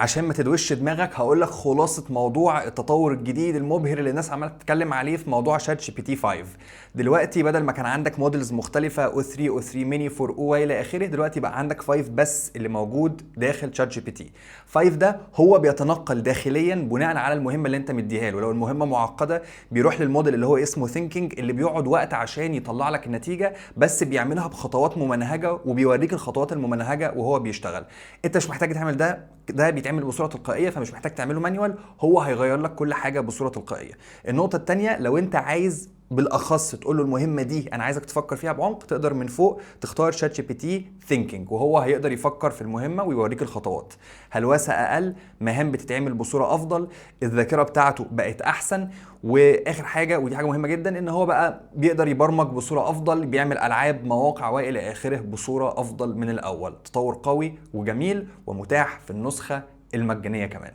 عشان ما تدوش دماغك هقول لك خلاصه موضوع التطور الجديد المبهر اللي الناس عماله تتكلم عليه في موضوع شات جي بي تي 5. دلوقتي بدل ما كان عندك موديلز مختلفه او 3 او 3 ميني 4 او الى اخره، دلوقتي بقى عندك 5 بس اللي موجود داخل شات جي بي تي 5. ده هو بيتنقل داخليا بناء على المهمه اللي انت مديها له. لو المهمه معقده بيروح للموديل اللي هو اسمه ثينكينج، اللي بيقعد وقت عشان يطلع لك النتيجه، بس بيعملها بخطوات ممنهجه وبيوريك الخطوات الممنهجه وهو بيشتغل. انت مش محتاج تعمل ده بيتعمل بصوره تلقائيه، فمش محتاج تعمله مانيوال، هو هيغير لك كل حاجه بصوره تلقائيه. النقطه الثانيه، لو انت عايز بالاخص تقول له المهمه دي انا عايزك تفكر فيها بعمق، تقدر من فوق تختار شات جي بي تي ثينكينج، وهو هيقدر يفكر في المهمه ويوريك الخطوات. هلوسه اقل، مهام بتتعمل بصوره افضل، الذاكره بتاعته بقت احسن، واخر حاجه ودي حاجه مهمه جدا، ان هو بقى بيقدر يبرمج بصوره افضل، بيعمل العاب، مواقع والى اخره بصوره افضل من الاول. تطور قوي وجميل ومتاح في النسخه المجانيه كمان.